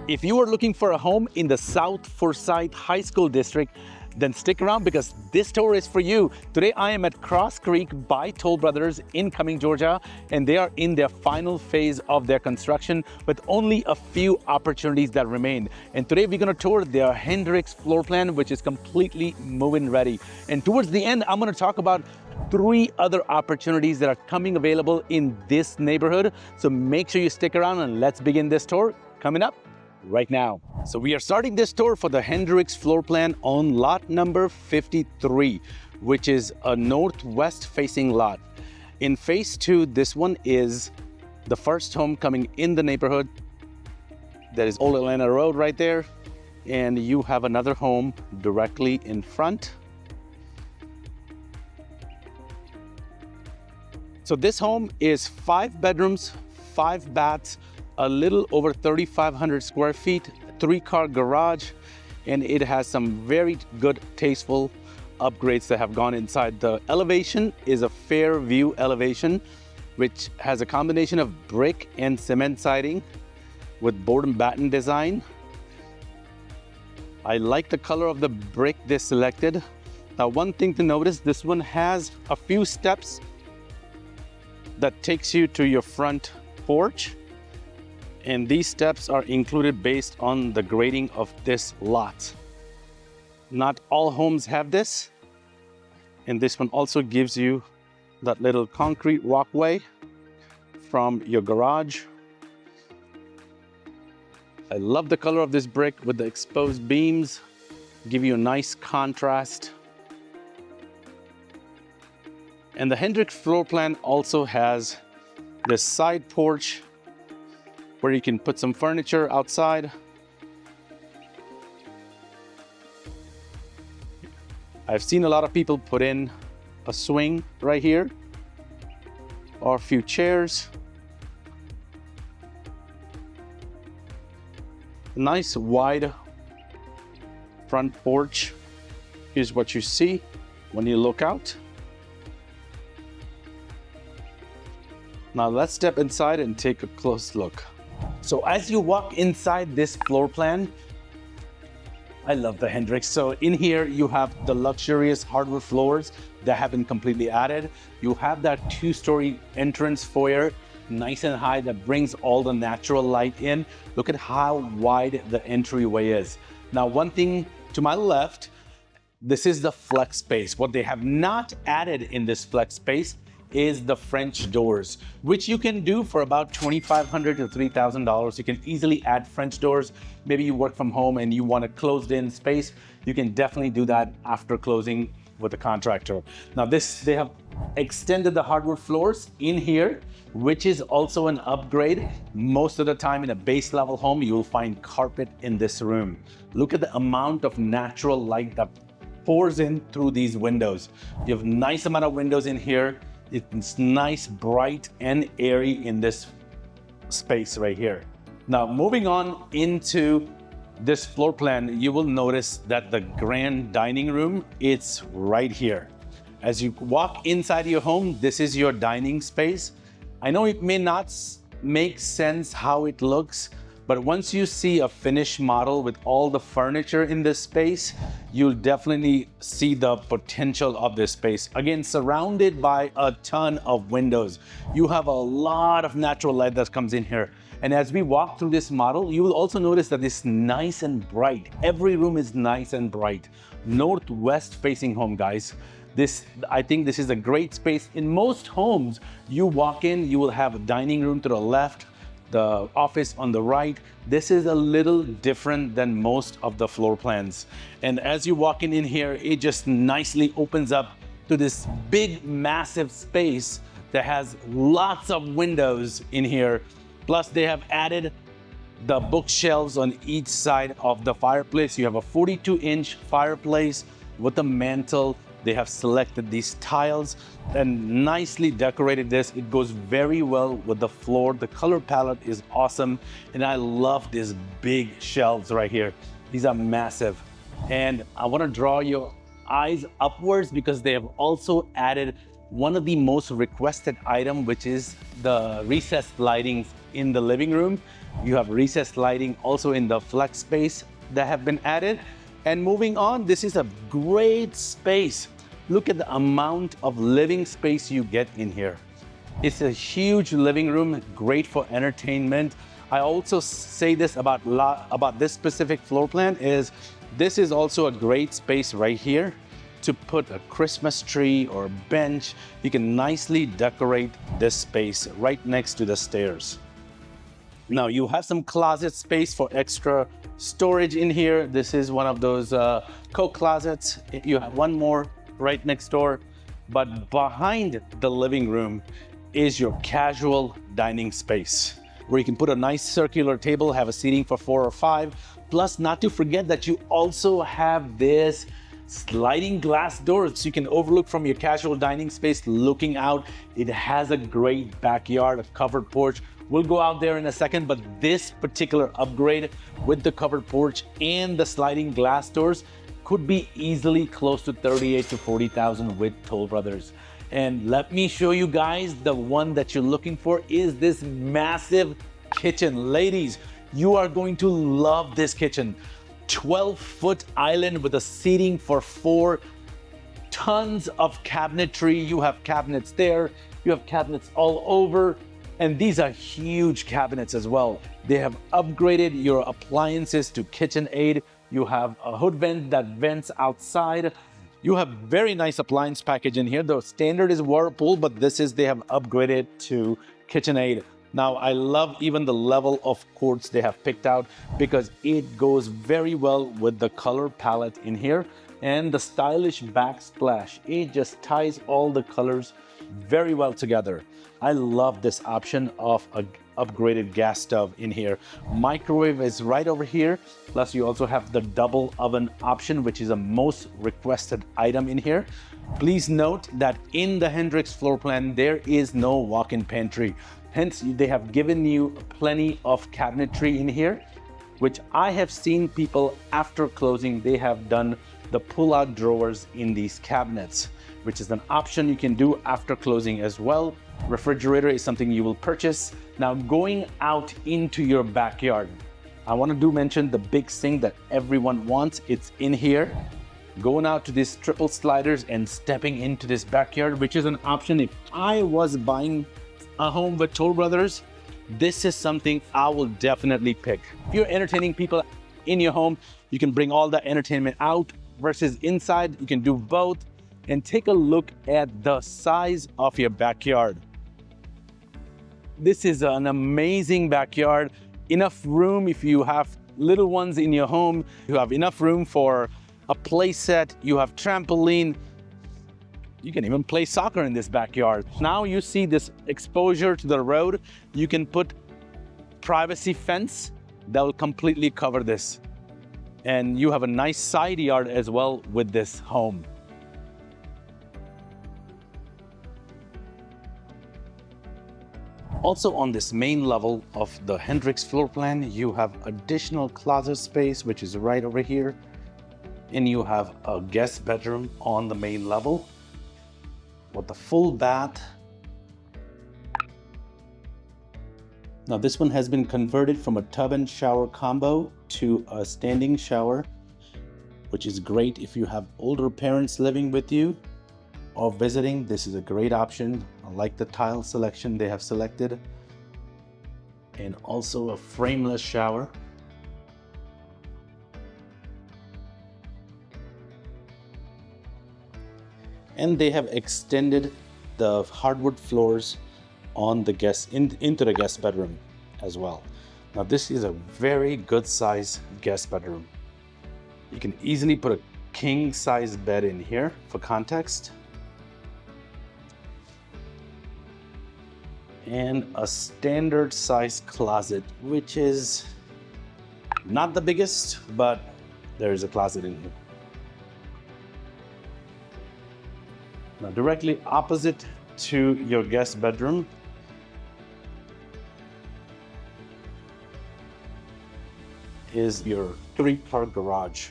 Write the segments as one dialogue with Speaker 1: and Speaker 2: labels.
Speaker 1: If you are looking for a home in the South Forsyth High School District, then stick around because this tour is for you. Today I am at Crosscreek by Toll Brothers in Cumming, Georgia, and they are in their final phase of their construction with only a few opportunities that remain. And today we're gonna tour their Hendrix floor plan, which is completely move-in ready. And towards the end, I'm gonna talk about 3 other opportunities that are coming available in this neighborhood. So make sure you stick around and let's begin this tour coming up right now. So we are starting this tour for the Hendrix floor plan on lot number 53, which is a northwest facing lot. In phase 2, this one is the first home coming in the neighborhood. That is Old Atlanta Road right there. And you have another home directly in front. So this home is 5 bedrooms, 5 baths, a little over 3,500 square feet, 3-car garage, and it has some very good, tasteful upgrades that have gone inside. The elevation is a fair view elevation, which has a combination of brick and cement siding with board and batten design. I like the color of the brick they selected. Now, one thing to notice, this one has a few steps that takes you to your front porch. And these steps are included based on the grading of this lot. Not all homes have this. And this one also gives you that little concrete walkway from your garage. I love the color of this brick with the exposed beams. Give you a nice contrast. And the Hendrix floor plan also has this side porch where you can put some furniture outside. I've seen a lot of people put in a swing right here or a few chairs. Nice wide front porch. Here's what you see when you look out. Now let's step inside and take a close look. So as you walk inside this floor plan, I love the Hendrix. So in here, you have the luxurious hardwood floors that have been completely added. You have that 2-story entrance foyer, nice and high, that brings all the natural light in. Look at how wide the entryway is. Now, one thing to my left, this is the flex space. What they have not added in this flex space is the French doors, which you can do for about $2,500 to $3,000. You can easily add French doors. Maybe you work from home and you want a closed-in space. You can definitely do that after closing with a contractor. Now they have extended the hardwood floors in here, which is also an upgrade. Most of the time in a base level home, you will find carpet in this room. Look at the amount of natural light that pours in through these windows. You have a nice amount of windows in here. It's nice, bright, and airy in this space right here. Now, moving on into this floor plan, you will notice that the grand dining room, it's right here. As you walk inside your home, this is your dining space. I know it may not make sense how it looks, but once you see a finished model with all the furniture in this space, you'll definitely see the potential of this space. Again, surrounded by a ton of windows. You have a lot of natural light that comes in here. And as we walk through this model, you will also notice that it's nice and bright. Every room is nice and bright. Northwest facing home, guys. I think this is a great space. In most homes, you walk in, you will have a dining room to the left, the office on the right. This is a little different than most of the floor plans. And as you walk in here, it just nicely opens up to this big, massive space that has lots of windows in here. Plus, they have added the bookshelves on each side of the fireplace. You have a 42-inch fireplace with a mantle. They have selected these tiles and nicely decorated this. It goes very well with the floor. The color palette is awesome. And I love these big shelves right here. These are massive. And I want to draw your eyes upwards because they have also added one of the most requested item, which is the recessed lighting in the living room. You have recessed lighting also in the flex space that have been added. And moving on, this is a great space. Look at the amount of living space you get in here. It's a huge living room, great for entertainment. I also say this about this specific floor plan is this is also a great space right here to put a Christmas tree or a bench. You can nicely decorate this space right next to the stairs. Now you have some closet space for extra storage in here. This is one of those coat closets. You have one more right next door, but behind the living room is your casual dining space where you can put a nice circular table, have a seating for 4 or 5. Plus, not to forget that you also have this sliding glass door so you can overlook from your casual dining space looking out. It has a great backyard, a covered porch. We'll go out there in a second, but this particular upgrade with the covered porch and the sliding glass doors could be easily close to $38,000 to $40,000 with Toll Brothers. And let me show you guys the one that you're looking for is this massive kitchen. Ladies, you are going to love this kitchen. 12-foot island with a seating for 4, tons of cabinetry. You have cabinets there, you have cabinets all over, and these are huge cabinets as well. They have upgraded your appliances to KitchenAid. You have a hood vent that vents outside. You have very nice appliance package in here. The standard is Whirlpool, but they have upgraded to KitchenAid. Now, I love even the level of quartz they have picked out because it goes very well with the color palette in here and the stylish backsplash. It just ties all the colors very well together. I love this option of a upgraded gas stove in here. Microwave is right over here. Plus, you also have the double oven option, which is a most requested item in here. Please note that in the Hendrix floor plan, there is no walk-in pantry. Hence, they have given you plenty of cabinetry in here, which I have seen people after closing, they have done the pull-out drawers in these cabinets, which is an option you can do after closing as well. Refrigerator is something you will purchase. Now, going out into your backyard, I want to mention the big sink that everyone wants. It's in here. Going out to these triple sliders and stepping into this backyard, which is an option. If I was buying a home with Toll Brothers, this is something I will definitely pick. If you're entertaining people in your home, you can bring all that entertainment out versus inside. You can do both. And take a look at the size of your backyard. This is an amazing backyard. Enough room if you have little ones in your home. You have enough room for a play set. You have trampoline. You can even play soccer in this backyard. Now you see this exposure to the road. You can put privacy fence that will completely cover this. And you have a nice side yard as well with this home. Also on this main level of the Hendrix floor plan, you have additional closet space, which is right over here. And you have a guest bedroom on the main level with the full bath. Now this one has been converted from a tub and shower combo to a standing shower, which is great if you have older parents living with you or visiting. This is a great option. I like the tile selection they have selected. And also a frameless shower. And they have extended the hardwood floors on the into the guest bedroom as well. Now this is a very good size guest bedroom. You can easily put a king size bed in here for context. And a standard size closet, which is not the biggest, but there is a closet in here. Now directly opposite to your guest bedroom is your 3-car garage.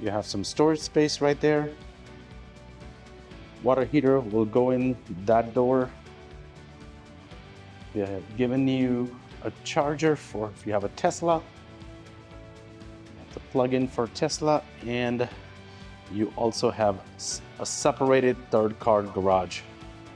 Speaker 1: You have some storage space right there. Water heater will go in that door. They have given you a charger for if you have a Tesla. The plug-in for Tesla, and you also have a separated third car garage,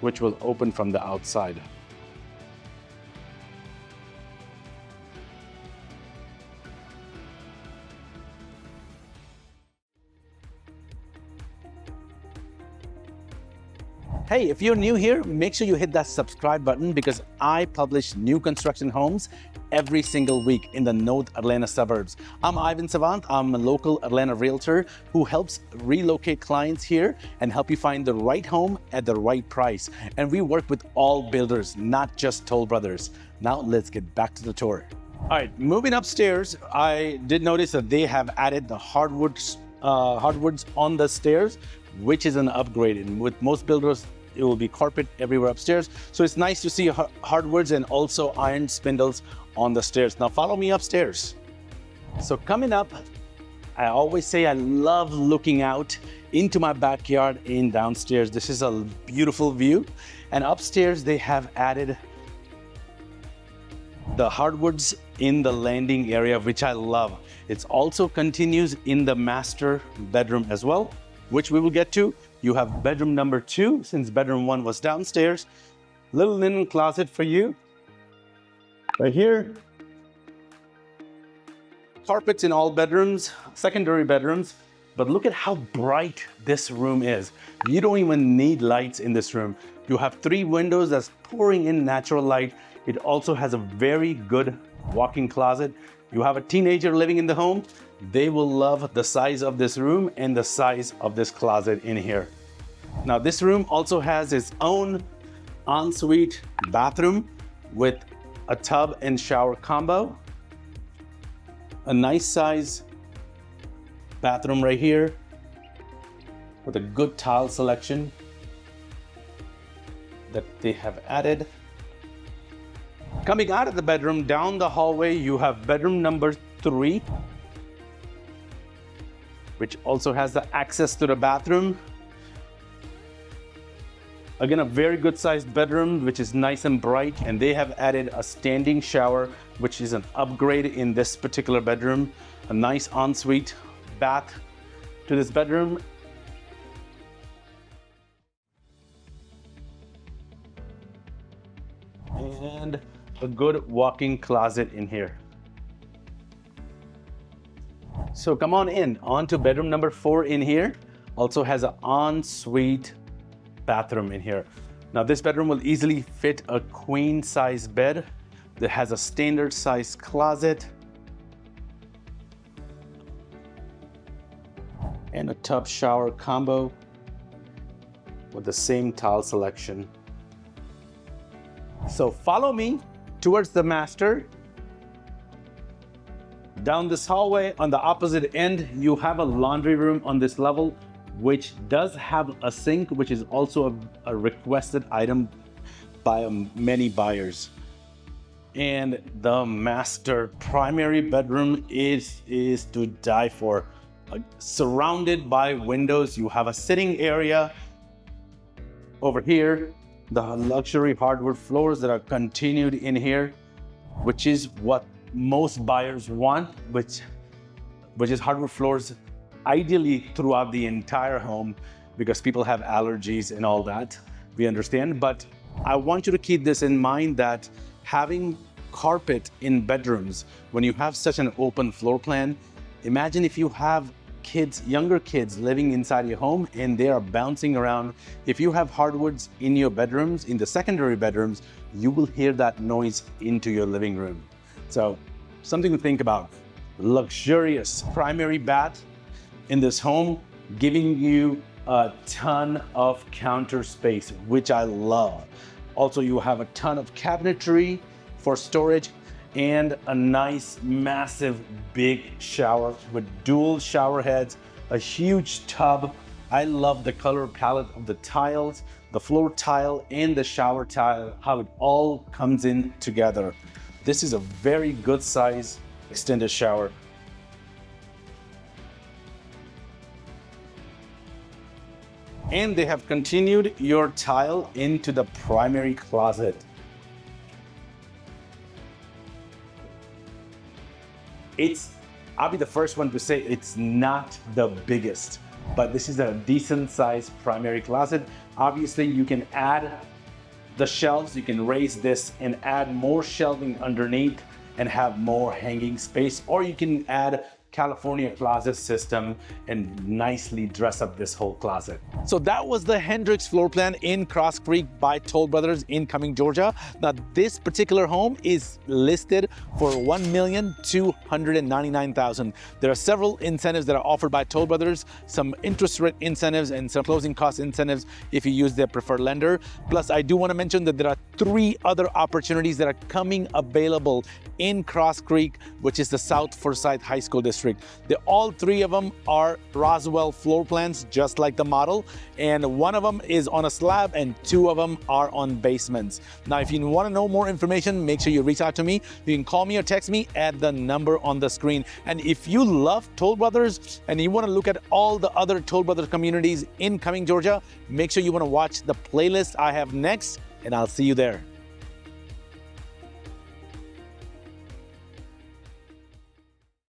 Speaker 1: which will open from the outside. Hey, if you're new here, make sure you hit that subscribe button because I publish new construction homes every single week in the North Atlanta suburbs. I'm Ivan Savant. I'm a local Atlanta realtor who helps relocate clients here and help you find the right home at the right price. And we work with all builders, not just Toll Brothers. Now let's get back to the tour. All right, moving upstairs, I did notice that they have added the hardwoods on the stairs, which is an upgrade. And with most builders, it will be carpet everywhere upstairs. So it's nice to see hardwoods and also iron spindles on the stairs. Now follow me upstairs. So coming up, I always say I love looking out into my backyard and downstairs. This is a beautiful view. And upstairs, they have added the hardwoods in the landing area, which I love. It also continues in the master bedroom as well, which we will get to. You have bedroom number 2, since bedroom 1 was downstairs. Little linen closet for you. Right here. Carpets in all bedrooms, secondary bedrooms. But look at how bright this room is. You don't even need lights in this room. You have 3 windows that's pouring in natural light. It also has a very good walk-in closet. You have a teenager living in the home. They will love the size of this room and the size of this closet in here. Now this room also has its own ensuite bathroom with a tub and shower combo. A nice size bathroom right here with a good tile selection that they have added. Coming out of the bedroom, down the hallway, you have bedroom number 3, which also has the access to the bathroom. Again, a very good sized bedroom, which is nice and bright, and they have added a standing shower, which is an upgrade in this particular bedroom. A nice ensuite bath to this bedroom. And a good walk-in closet in here. So come on in, on to bedroom number 4 in here. Also has an ensuite bathroom in here. Now this bedroom will easily fit a queen size bed that has a standard size closet and a tub shower combo with the same tile selection. So follow me towards the master. Down this hallway, on the opposite end, you have a laundry room on this level, which does have a sink, which is also a requested item by many buyers. And the master primary bedroom is to die for. Surrounded by windows, you have a sitting area. Over here, the luxury hardwood floors that are continued in here, which is what most buyers want, which is hardwood floors ideally throughout the entire home, because people have allergies and all that, we understand. But I want you to keep this in mind, that having carpet in bedrooms, when you have such an open floor plan, imagine if you have kids, younger kids living inside your home and they are bouncing around. If you have hardwoods in your bedrooms, in the secondary bedrooms, you will hear that noise into your living room. So something to think about. Luxurious primary bath in this home, giving you a ton of counter space, which I love. Also, you have a ton of cabinetry for storage and a nice, massive, big shower with dual shower heads, a huge tub. I love the color palette of the tiles, the floor tile and the shower tile, how it all comes in together. This is a very good size extended shower. And they have continued your tile into the primary closet. I'll be the first one to say it's not the biggest, but this is a decent sized primary closet. Obviously, you can add the shelves, you can raise this and add more shelving underneath and have more hanging space, or you can add California closet system and nicely dress up this whole closet. So that was the Hendricks floor plan in Crosscreek by Toll Brothers in Cumming, Georgia. Now this particular home is listed for $1,299,000. There are several incentives that are offered by Toll Brothers, some interest rate incentives and some closing cost incentives if you use their preferred lender. Plus, I do want to mention that there are 3 other opportunities that are coming available in Crosscreek, which is the South Forsyth High School District. All 3 of them are Roswell floor plans, just like the model, and 1 of them is on a slab and 2 of them are on basements. Now, if you want to know more information, make sure you reach out to me. You can call me or text me at the number on the screen. And if you love Toll Brothers and you want to look at all the other Toll Brothers communities in Cumming, Georgia, make sure you want to watch the playlist I have next, and I'll see you there.